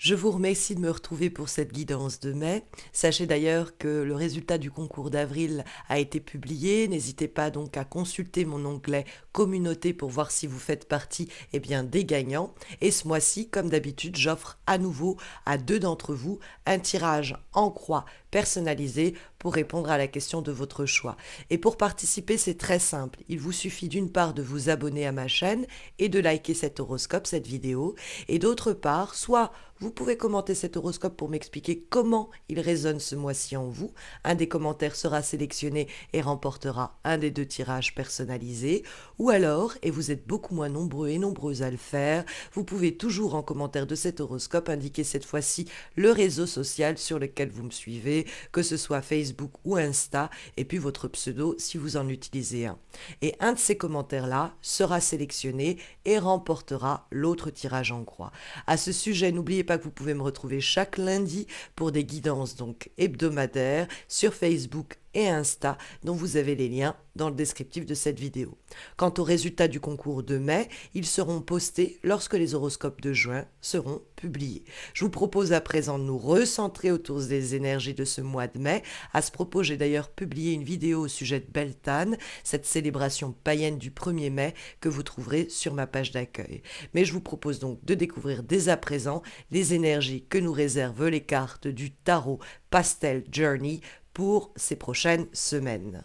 Je vous remercie de me retrouver pour cette guidance de mai. Sachez d'ailleurs que le résultat du concours d'avril a été publié. N'hésitez pas donc à consulter mon onglet communauté pour voir si vous faites partie des gagnants. Et ce mois-ci, comme d'habitude, j'offre à nouveau à 2 d'entre vous un tirage en croix personnalisé pour répondre à la question de votre choix. Et pour participer, c'est très simple. Il vous suffit d'une part de vous abonner à ma chaîne et de liker cet horoscope, cette vidéo. Et d'autre part, soit vous pouvez commenter cet horoscope pour m'expliquer comment il résonne ce mois-ci en vous. Un des commentaires sera sélectionné et remportera un des 2 tirages personnalisés. Ou alors, et vous êtes beaucoup moins nombreux et nombreuses à le faire, vous pouvez toujours en commentaire de cet horoscope indiquer cette fois-ci le réseau social sur lequel vous me suivez, que ce soit Facebook ou Insta, et puis votre pseudo si vous en utilisez un. Et un de ces commentaires-là sera sélectionné et remportera l'autre tirage en croix. À ce sujet, n'oubliez pas que vous pouvez me retrouver chaque lundi pour des guidances donc hebdomadaires sur Facebook et Insta, dont vous avez les liens dans le descriptif de cette vidéo. Quant aux résultats du concours de mai, ils seront postés lorsque les horoscopes de juin seront publiés. Je vous propose à présent de nous recentrer autour des énergies de ce mois de mai. À ce propos, j'ai d'ailleurs publié une vidéo au sujet de Beltane, cette célébration païenne du 1er mai que vous trouverez sur ma page d'accueil. Mais je vous propose donc de découvrir dès à présent les énergies que nous réservent les cartes du tarot Pastel Journey pour ces prochaines semaines.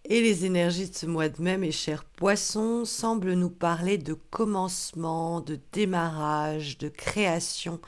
Et les énergies de ce mois de mai, mes chers poissons, semblent nous parler de commencement, de démarrage, de création,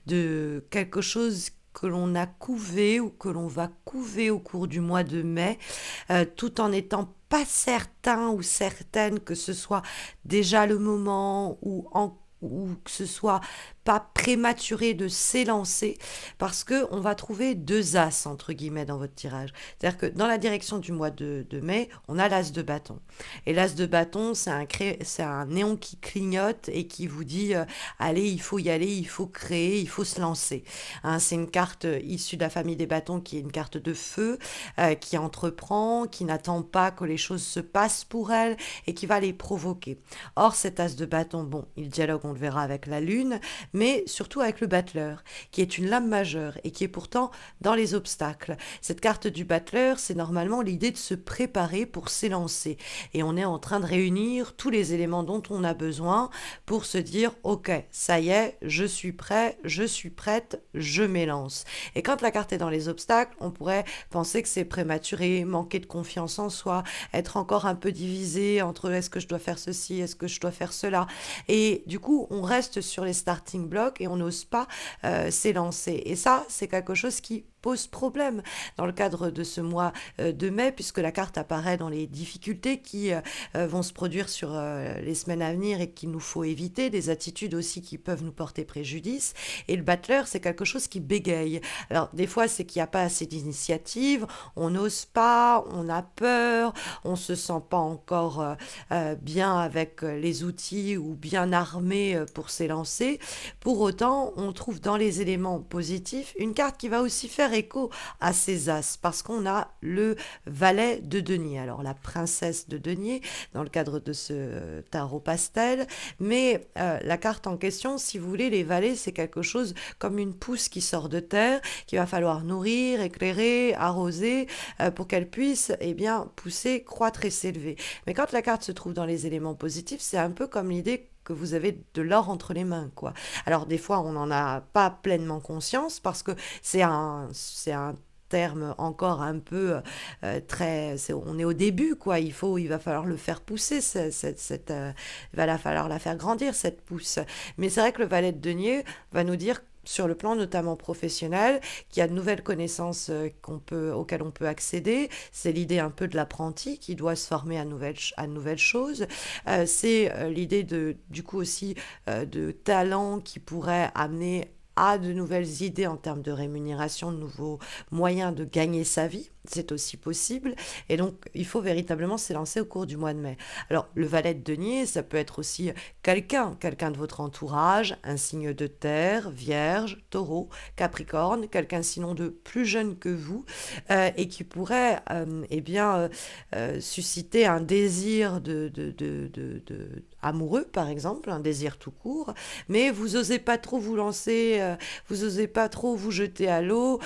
de quelque chose que l'on a couvé ou que l'on va couver au cours du mois de mai, tout en n'étant pas certain ou certaine que ce soit déjà le moment ou que ce soit pas prématuré de s'élancer, parce que on va trouver 2 as entre guillemets dans votre tirage. C'est-à-dire que dans la direction du mois de mai, on a l'as de bâton. Et l'as de bâton, c'est un néon qui clignote et qui vous dit allez, il faut y aller, il faut créer, il faut se lancer. Hein, c'est une carte issue de la famille des bâtons qui est une carte de feu, qui entreprend, qui n'attend pas que les choses se passent pour elle et qui va les provoquer. Or, cet as de bâton, bon, il dialogue, on le verra, avec la lune, mais surtout avec le battleur, qui est une lame majeure et qui est pourtant dans les obstacles. Cette carte du battleur, c'est normalement l'idée de se préparer pour s'élancer. Et on est en train de réunir tous les éléments dont on a besoin pour se dire « Ok, ça y est, je suis prêt, je suis prête, je m'élance ». Et quand la carte est dans les obstacles, on pourrait penser que c'est prématuré, manquer de confiance en soi, être encore un peu divisé entre est-ce que je dois faire ceci, est-ce que je dois faire cela. Et du coup, on reste sur les starting blocks et on n'ose pas s'élancer. Et ça, c'est quelque chose qui pose problème dans le cadre de ce mois de mai, puisque la carte apparaît dans les difficultés qui vont se produire sur les semaines à venir et qu'il nous faut éviter, des attitudes aussi qui peuvent nous porter préjudice. Et le battleur, c'est quelque chose qui bégaye. Alors, des fois, c'est qu'il n'y a pas assez d'initiative, on n'ose pas, on a peur, on se sent pas encore bien avec les outils ou bien armé pour s'élancer. Pour autant, on trouve dans les éléments positifs une carte qui va aussi faire écho à ces as, parce qu'on a le valet de denier, alors la princesse de denier dans le cadre de ce tarot pastel, mais la carte en question, si vous voulez, les valets, c'est quelque chose comme une pousse qui sort de terre, qu'il va falloir nourrir, éclairer, arroser, pour qu'elle puisse pousser, croître et s'élever. Mais quand la carte se trouve dans les éléments positifs, c'est un peu comme l'idée que vous avez de l'or entre les mains, quoi. Alors des fois, on n'en a pas pleinement conscience parce que c'est un terme encore un peu on est au début, quoi. Il va falloir le faire pousser, il va falloir la faire grandir, cette pousse. Mais c'est vrai que le valet de denier va nous dire sur le plan notamment professionnel, qu'il y a de nouvelles connaissances auxquelles on peut accéder. C'est l'idée un peu de l'apprenti qui doit se former à nouvelles choses. C'est l'idée du coup aussi de talent qui pourrait amener à de nouvelles idées en termes de rémunération, de nouveaux moyens de gagner sa vie. c'est aussi possible. Et donc, il faut véritablement s'élancer au cours du mois de mai. Alors, le valet de denier, ça peut être aussi quelqu'un de votre entourage, un signe de terre, vierge, taureau, capricorne, quelqu'un sinon de plus jeune que vous, et qui pourrait susciter un désir amoureux, par exemple, un désir tout court, mais vous osez pas trop vous lancer, vous osez pas trop vous jeter à l'eau,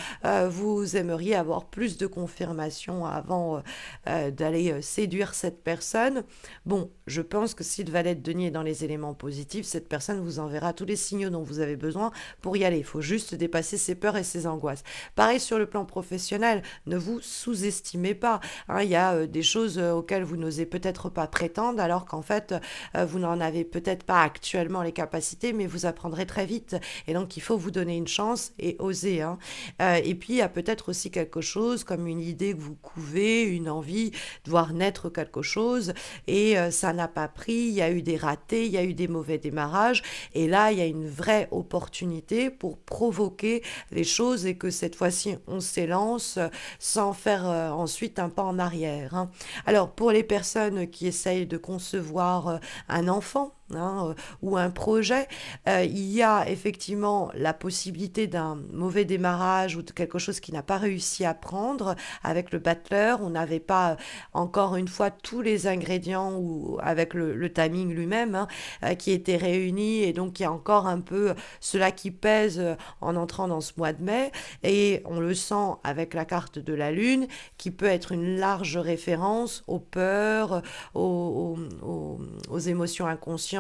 vous aimeriez avoir plus de confirmation avant d'aller séduire cette personne. Bon, je pense que si le valet de denier est dans les éléments positifs, cette personne vous enverra tous les signaux dont vous avez besoin pour y aller. Il faut juste dépasser ses peurs et ses angoisses. Pareil sur le plan professionnel, ne vous sous-estimez pas. Hein, il y a des choses auxquelles vous n'osez peut-être pas prétendre, alors qu'en fait, vous n'en avez peut-être pas actuellement les capacités, mais vous apprendrez très vite. Et donc, il faut vous donner une chance et oser. Hein. Et puis, il y a peut-être aussi quelque chose comme une idée que vous couvez, une envie de voir naître quelque chose, et ça n'a pas pris, il y a eu des ratés, il y a eu des mauvais démarrages, et là, il y a une vraie opportunité pour provoquer les choses et que cette fois-ci, on s'élance sans faire ensuite un pas en arrière. Hein. Alors, pour les personnes qui essayent de concevoir un enfant, ou un projet, il y a effectivement la possibilité d'un mauvais démarrage ou de quelque chose qui n'a pas réussi à prendre avec le battleur. On n'avait pas encore une fois tous les ingrédients ou avec le timing lui-même qui étaient réunis, et donc il y a encore un peu cela qui pèse en entrant dans ce mois de mai, et on le sent avec la carte de la lune qui peut être une large référence aux peurs, aux émotions inconscientes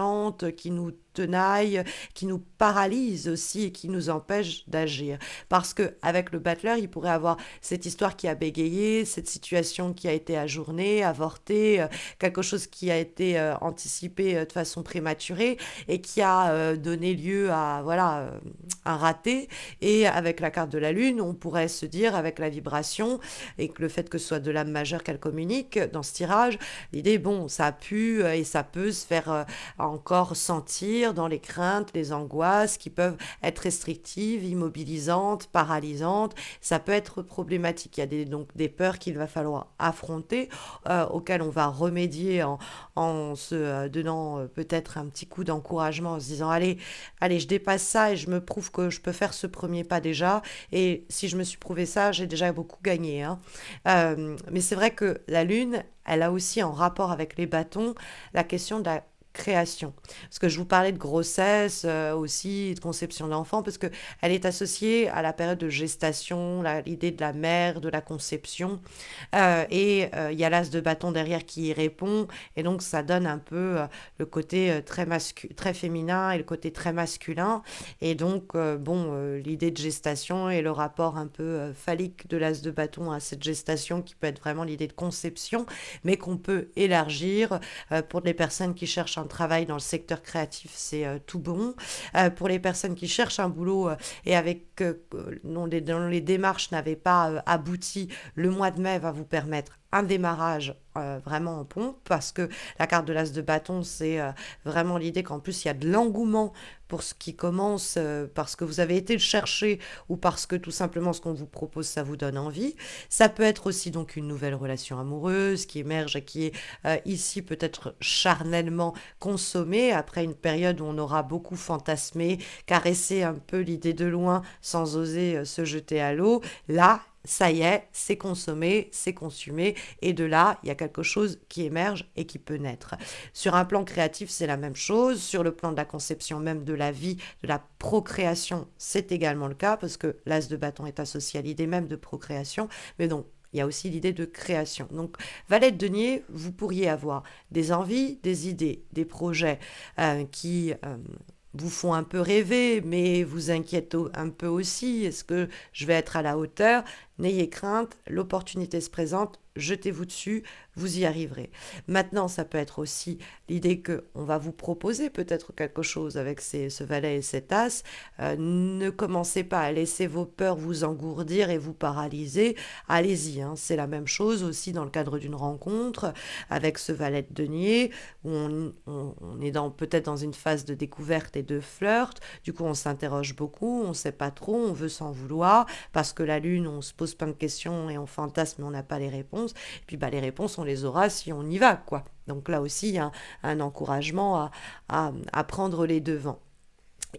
qui nous tenaille, qui nous paralyse aussi et qui nous empêche d'agir. Parce que avec le battleur, il pourrait avoir cette histoire qui a bégayé, cette situation qui a été ajournée, avortée, quelque chose qui a été anticipé de façon prématurée et qui a donné lieu à un raté. Et avec la carte de la lune, on pourrait se dire avec la vibration et que le fait que ce soit de l'âme majeure qu'elle communique dans ce tirage, l'idée, bon, ça a pu et ça peut se faire encore sentir dans les craintes, les angoisses qui peuvent être restrictives, immobilisantes, paralysantes. Ça peut être problématique. Il y a donc des peurs qu'il va falloir affronter, auxquelles on va remédier en se donnant peut-être un petit coup d'encouragement, en se disant allez, je dépasse ça et je me prouve que je peux faire ce premier pas déjà. Et si je me suis prouvé ça, j'ai déjà beaucoup gagné. Hein. Mais c'est vrai que la Lune, elle a aussi en rapport avec les bâtons la question de la création. Parce que je vous parlais de grossesse aussi, de conception d'enfant, parce que elle est associée à la période de gestation, l'idée de la mère, de la conception. Il y a l'as de bâton derrière qui y répond. Et donc, ça donne un peu le côté très féminin et le côté très masculin. Et donc, l'idée de gestation et le rapport un peu phallique de l'as de bâton à cette gestation qui peut être vraiment l'idée de conception, mais qu'on peut élargir pour les personnes qui cherchent un travail dans le secteur créatif, c'est tout bon. Pour les personnes qui cherchent un boulot et dont les démarches n'avaient pas abouti, le mois de mai va vous permettre un démarrage vraiment en pompe, parce que la carte de l'as de bâton, c'est vraiment l'idée qu'en plus il y a de l'engouement pour ce qui commence, parce que vous avez été le chercher ou parce que tout simplement ce qu'on vous propose, ça vous donne envie. Ça peut être aussi donc une nouvelle relation amoureuse qui émerge et qui est ici peut-être charnellement consommée après une période où on aura beaucoup fantasmé, caressé un peu l'idée de loin sans oser se jeter à l'eau. Là, ça y est, c'est consommé, c'est consumé, et de là, il y a quelque chose qui émerge et qui peut naître. Sur un plan créatif, c'est la même chose. Sur le plan de la conception même de la vie, de la procréation, c'est également le cas, parce que l'as de bâton est associé à l'idée même de procréation, mais donc, il y a aussi l'idée de création. Donc, valet de denier, vous pourriez avoir des envies, des idées, des projets qui vous font un peu rêver, mais vous inquiètent un peu aussi. Est-ce que je vais être à la hauteur? N'ayez crainte, l'opportunité se présente, jetez-vous dessus, vous y arriverez. Maintenant, ça peut être aussi l'idée qu'on va vous proposer peut-être quelque chose avec ce valet et cet as. Ne commencez pas à laisser vos peurs vous engourdir et vous paralyser. Allez-y, hein. C'est la même chose aussi dans le cadre d'une rencontre avec ce valet de denier, où on est peut-être dans une phase de découverte et de flirt. Du coup, on s'interroge beaucoup, on ne sait pas trop, on veut s'en vouloir, parce que la lune, on se pose pose plein de questions et on fantasme mais on n'a pas les réponses. Et puis les réponses, on les aura si on y va, quoi. Donc là aussi, il y a un encouragement à prendre les devants.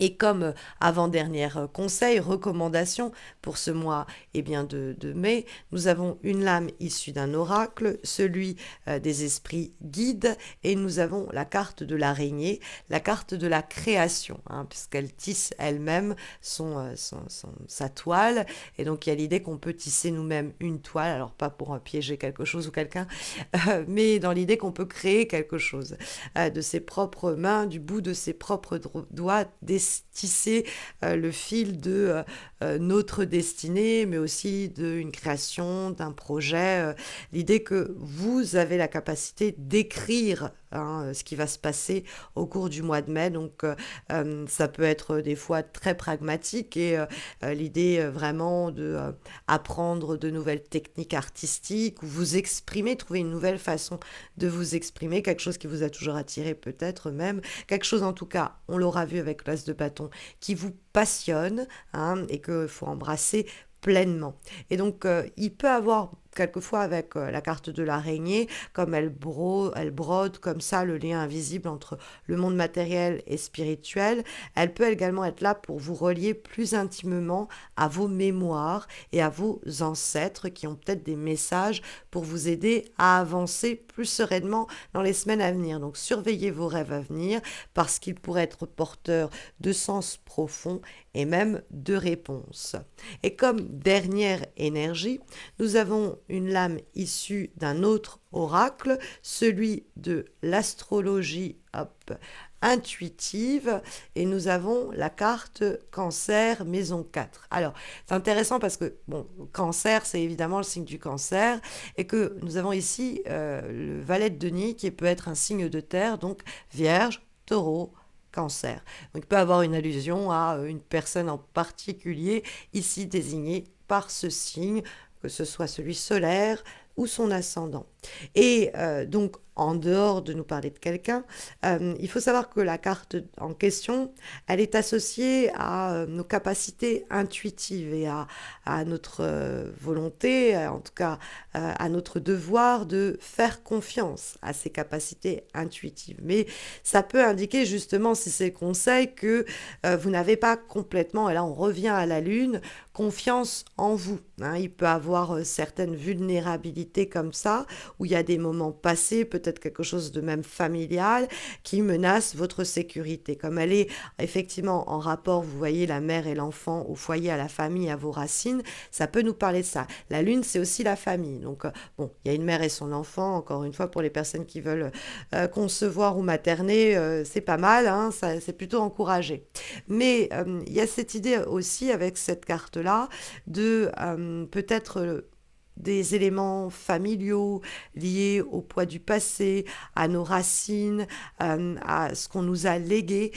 Et comme avant-dernier conseil, recommandation pour ce mois de mai, nous avons une lame issue d'un oracle, celui des esprits guides, et nous avons la carte de l'araignée, la carte de la création, hein, puisqu'elle tisse elle-même sa toile. Et donc il y a l'idée qu'on peut tisser nous-mêmes une toile, alors pas pour piéger quelque chose ou quelqu'un, mais dans l'idée qu'on peut créer quelque chose de ses propres mains, du bout de ses propres doigts, tisser le fil de notre destinée, mais aussi d'une création, d'un projet. L'idée que vous avez la capacité d'écrire, hein, ce qui va se passer au cours du mois de mai. Donc, ça peut être des fois très pragmatique et l'idée vraiment de apprendre de nouvelles techniques artistiques ou vous exprimer, trouver une nouvelle façon de vous exprimer, quelque chose qui vous a toujours attiré peut-être même, quelque chose en tout cas, on l'aura vu avec l'as de bâton, qui vous passionne, hein, et qu'il faut embrasser pleinement. Et donc, il peut avoir quelquefois avec la carte de l'araignée, comme elle brode comme ça le lien invisible entre le monde matériel et spirituel, elle peut également être là pour vous relier plus intimement à vos mémoires et à vos ancêtres qui ont peut-être des messages pour vous aider à avancer plus sereinement dans les semaines à venir. Donc surveillez vos rêves à venir parce qu'ils pourraient être porteurs de sens profonds et même de réponses. Et comme dernière énergie, nous avons une lame issue d'un autre oracle, celui de l'astrologie intuitive, et nous avons la carte Cancer, maison 4. Alors, c'est intéressant parce que, bon, Cancer, c'est évidemment le signe du cancer, et que nous avons ici le valet de denier qui peut être un signe de terre, donc Vierge, Taureau, Cancer. Donc, il peut avoir une allusion à une personne en particulier, ici désignée par ce signe, que ce soit celui solaire ou son ascendant. Et donc, en dehors de nous parler de quelqu'un, il faut savoir que la carte en question, elle est associée à nos capacités intuitives et à notre volonté, en tout cas à notre devoir de faire confiance à ces capacités intuitives. Mais ça peut indiquer justement, si c'est le conseil, que vous n'avez pas complètement, et là on revient à la lune, confiance en vous, hein. Il peut avoir certaines vulnérabilités comme ça, où il y a des moments passés, peut-être quelque chose de même familial, qui menace votre sécurité. Comme elle est effectivement en rapport, vous voyez, la mère et l'enfant au foyer, à la famille, à vos racines, ça peut nous parler de ça. La lune, c'est aussi la famille. Donc, bon, il y a une mère et son enfant, encore une fois, pour les personnes qui veulent concevoir ou materner, c'est pas mal, hein, ça, c'est plutôt encouragé. Mais il y a cette idée aussi, avec cette carte-là, de peut-être des éléments familiaux liés au poids du passé, à nos racines, à ce qu'on nous a légué,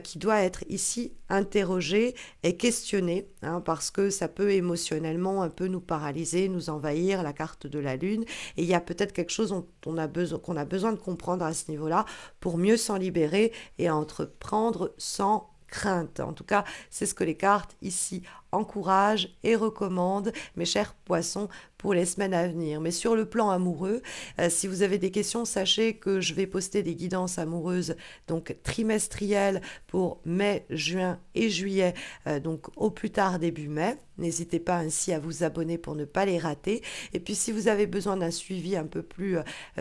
qui doit être ici interrogé et questionné, hein, parce que ça peut émotionnellement un peu nous paralyser, nous envahir, la carte de la lune, et il y a peut-être quelque chose dont qu'on a besoin de comprendre à ce niveau-là pour mieux s'en libérer et entreprendre sans crainte. En tout cas, c'est ce que les cartes ici encouragent et recommandent, mes chers poissons, pour les semaines à venir. Mais sur le plan amoureux, si vous avez des questions, sachez que je vais poster des guidances amoureuses donc trimestrielles pour mai, juin et juillet, donc au plus tard début mai. N'hésitez pas ainsi à vous abonner pour ne pas les rater. Et puis si vous avez besoin d'un suivi un peu plus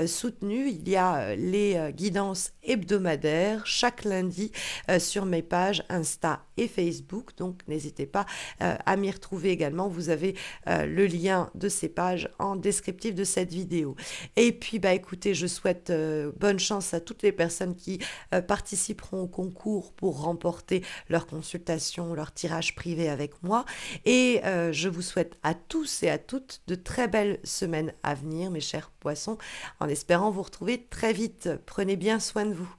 soutenu, il y a les guidances hebdomadaires chaque lundi sur mes pages Insta et Facebook. Donc n'hésitez pas à m'y retrouver également. Vous avez le lien de ces pages en descriptif de cette vidéo. Et puis écoutez, je souhaite bonne chance à toutes les personnes qui participeront au concours pour remporter leur consultation, leur tirage privé avec moi. Et je vous souhaite à tous et à toutes de très belles semaines à venir, mes chers poissons, en espérant vous retrouver très vite. Prenez bien soin de vous.